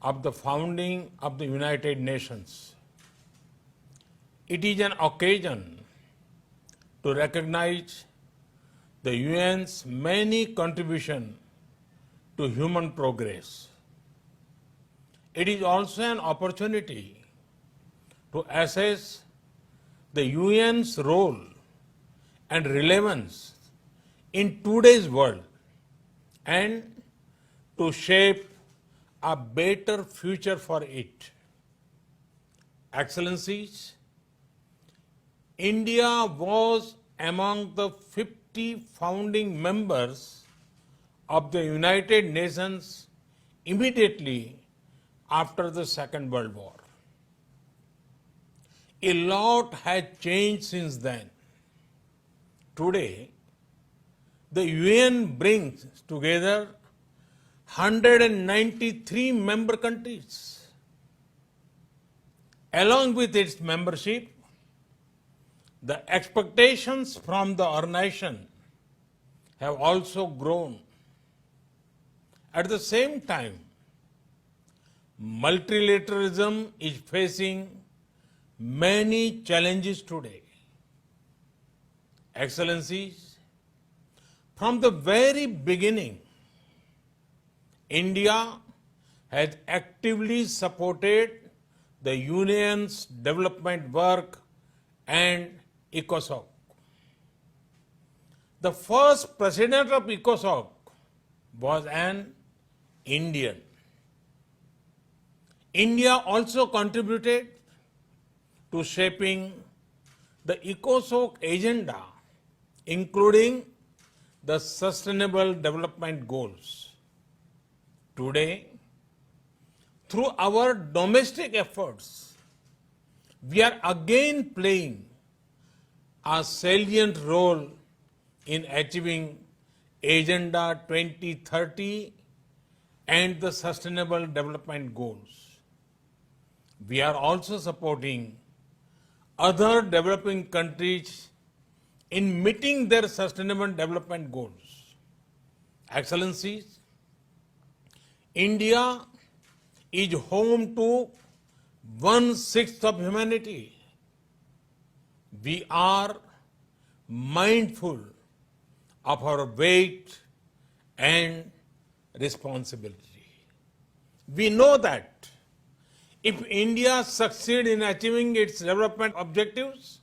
of the founding of the United Nations. It is an occasion to recognize the UN's many contributions to human progress. It is also an opportunity to assess the UN's role and relevance in today's world and to shape a better future for it. Excellencies, India was among the 50 founding members of the United Nations immediately after the Second World War. A lot has changed since then. Today, the UN brings together 193 member countries. Along with its membership, the expectations from the organization have also grown. At the same time, multilateralism is facing many challenges today. Excellencies, from the very beginning, India has actively supported the Union's development work and ECOSOC. The first president of ECOSOC was an Indian. India also contributed to shaping the ECOSOC agenda, including the Sustainable Development Goals. Today, through our domestic efforts, we are again playing a salient role in achieving Agenda 2030 and the Sustainable Development Goals. We are also supporting other developing countries in meeting their Sustainable Development Goals. Excellencies, India is home to 1/6 of humanity. We are mindful of our weight and responsibility. We know that if India succeeds in achieving its development objectives,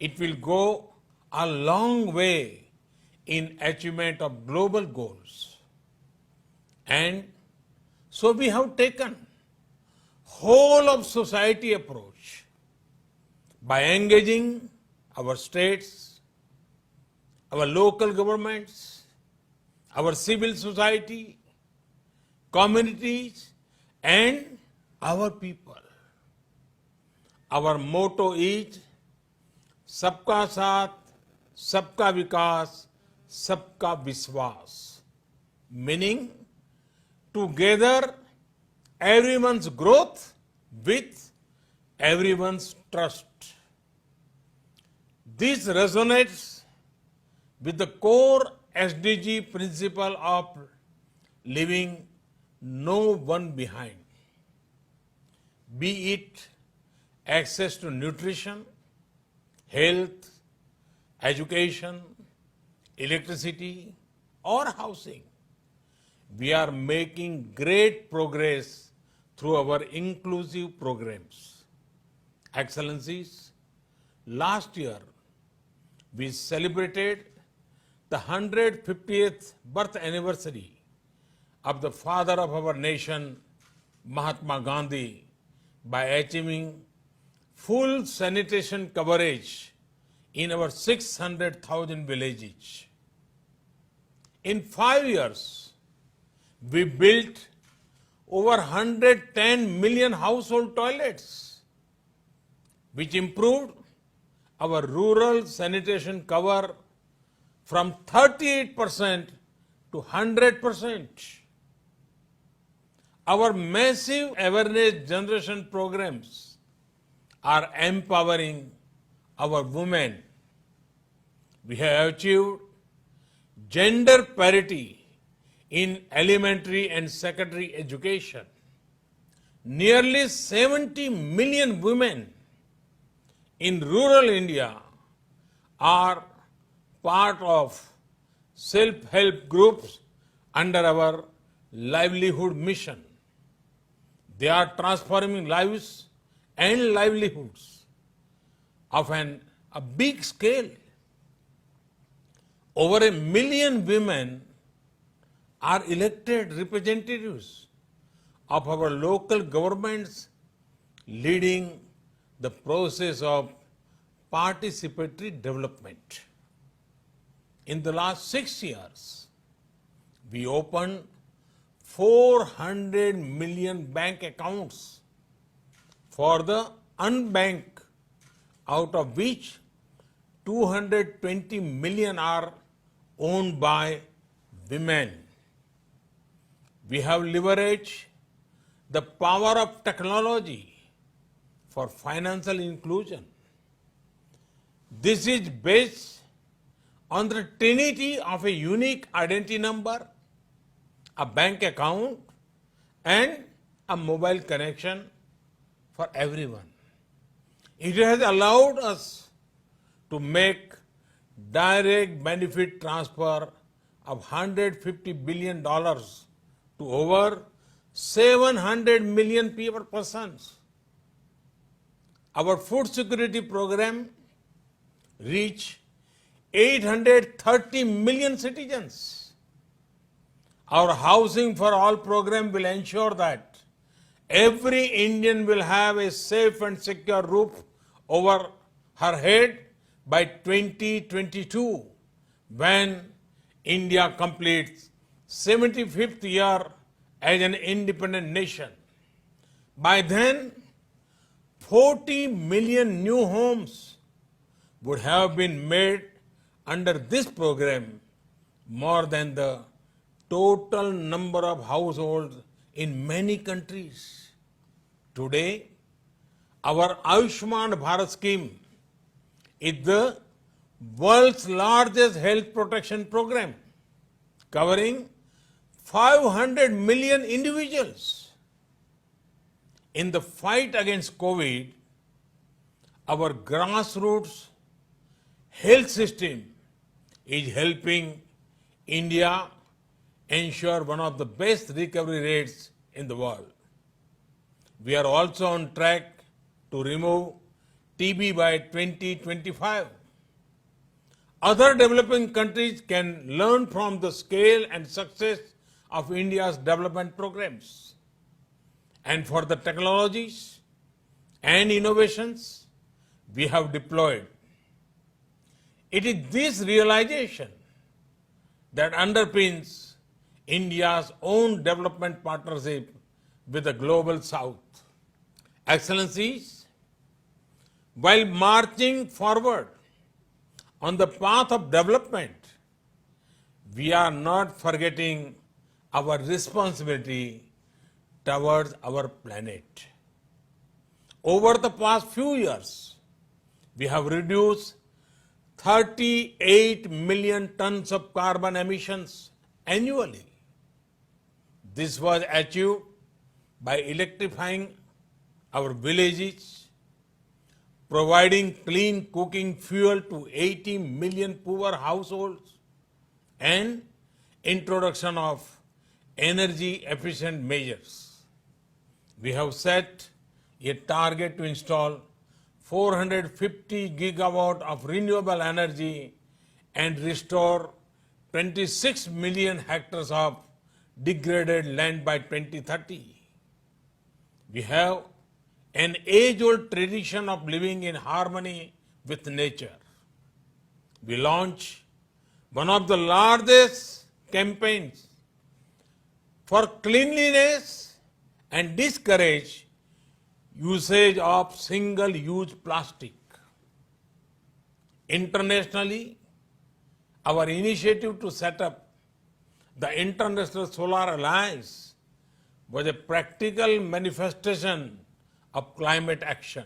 it will go a long way in achievement of global goals. And so we have taken whole of society approach by engaging our states, our local governments, our civil society, communities, and our people. Our motto is Sabka Saath, Sabka Vikas, Sabka Viswas, meaning together everyone's growth with everyone's trust. This resonates with the core SDG principle of leaving no one behind, be it access to nutrition, health, education, electricity, or housing. We are making great progress through our inclusive programs. Excellencies, last year we celebrated the 150th birth anniversary of the father of our nation, Mahatma Gandhi, by achieving full sanitation coverage in our 600,000 villages. In 5 years, we built over 110 million household toilets, which improved our rural sanitation cover from 38% to 100%. Our massive awareness generation programs are empowering our women. We have achieved gender parity in elementary and secondary education. nearly 70 million women in rural India are part of self-help groups under our livelihood mission. They are transforming lives and livelihoods of a big scale. Over 1 million women are elected representatives of our local governments, leading the process of participatory development. In the last 6 years, we opened 400 million bank accounts for the unbanked, out of which 220 million are owned by women. We have leveraged the power of technology for financial inclusion. This is based on the trinity of a unique identity number, a bank account, and a mobile connection for everyone. It has allowed us to make direct benefit transfer of $150 billion to over 700 million persons. Our food security program reached 830 million citizens. Our Housing for All program will ensure that every Indian will have a safe and secure roof over her head by 2022, when India completes 75th year as an independent nation. By then, 40 million new homes would have been made under this program, more than the total number of households in many countries. Today, our Ayushman Bharat scheme is the world's largest health protection program, covering 500 million individuals. In the fight against COVID, our grassroots health system is helping India ensure one of the best recovery rates in the world. We are also on track to remove TB by 2025. Other developing countries can learn from the scale and success of India's development programs. And for the technologies and innovations we have deployed, it is this realization that underpins India's own development partnership with the Global South. Excellencies, while marching forward on the path of development, we are not forgetting our responsibility towards our planet. Over the past few years, we have reduced 38 million tons of carbon emissions annually. This was achieved by electrifying our villages, providing clean cooking fuel to 80 million poor households, and introduction of energy efficient measures. We have set a target to install 450 gigawatt of renewable energy and restore 26 million hectares of degraded land by 2030. We have an age-old tradition of living in harmony with nature. We launched one of the largest campaigns for cleanliness and discourage usage of single-use plastic. Internationally, our initiative to set up the International Solar Alliance was a practical manifestation of climate action.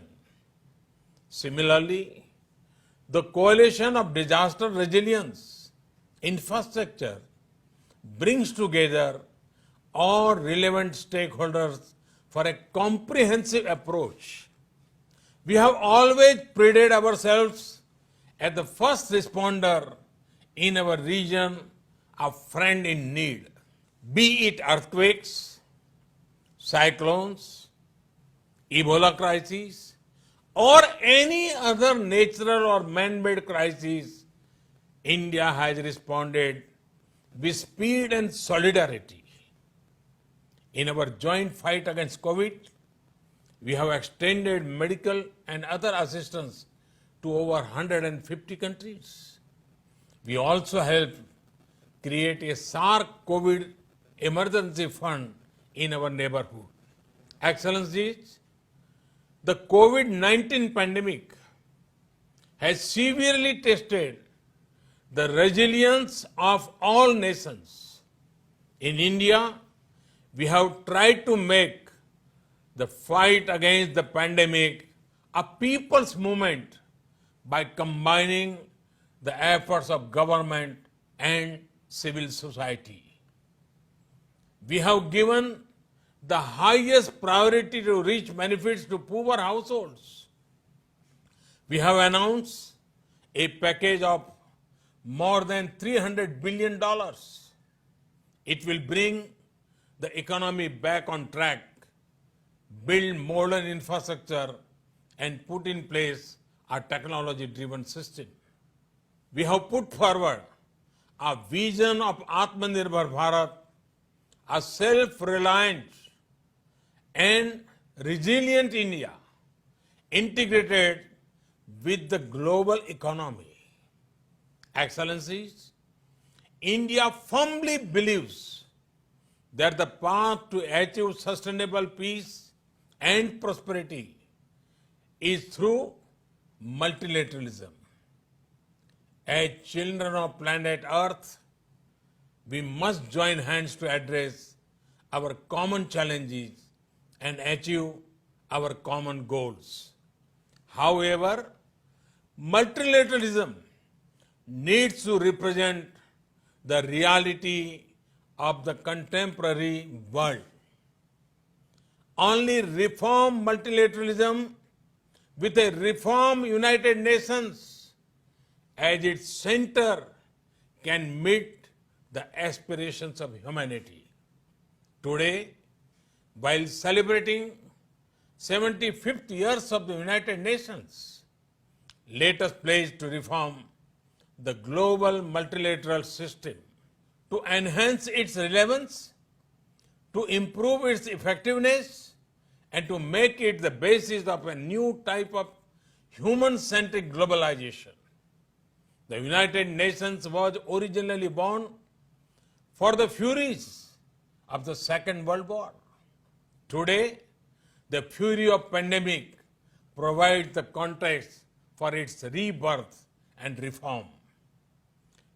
Similarly, the Coalition of Disaster Resilience Infrastructure brings together all relevant stakeholders for a comprehensive approach. We have always prided ourselves as the first responder in our region, a friend in need, be it earthquakes, cyclones, Ebola crises, or any other natural or man-made crisis. India has responded with speed and solidarity. In our joint fight against COVID, we have extended medical and other assistance to over 150 countries. We also helped create a SARC COVID emergency fund in our neighborhood. Excellencies, the COVID-19 pandemic has severely tested the resilience of all nations. In India, we have tried to make the fight against the pandemic a people's movement by combining the efforts of government and civil society. We have given the highest priority to reach benefits to poor households. We have announced a package of more than $300 billion. It will bring the economy back on track, build modern infrastructure, and put in place a technology-driven system. We have put forward a vision of Atmanirbhar Bharat, a self-reliant and resilient India integrated with the global economy. Excellencies, India firmly believes that the path to achieve sustainable peace and prosperity is through multilateralism. As children of planet Earth, we must join hands to address our common challenges and achieve our common goals. However, multilateralism needs to represent the reality of the contemporary world. Only reform multilateralism with a reform United Nations as its center can meet the aspirations of humanity. Today, while celebrating 75th years of the United Nations, let us pledge to reform the global multilateral system to enhance its relevance, to improve its effectiveness, and to make it the basis of a new type of human-centric globalization. The United Nations was originally born for the furies of the Second World War. Today, the fury of pandemic provides the context for its rebirth and reform.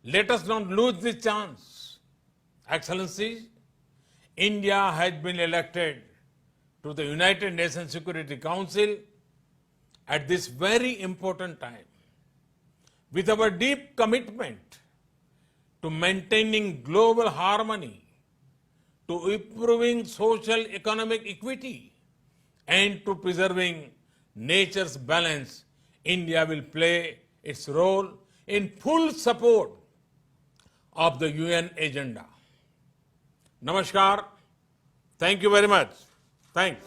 Let us not lose this chance. Excellencies, India has been elected to the United Nations Security Council at this very important time. With our deep commitment to maintaining global harmony, to improving social economic equity, and to preserving nature's balance, India will play its role in full support of the UN agenda. Namaskar. Thank you very much. Thanks.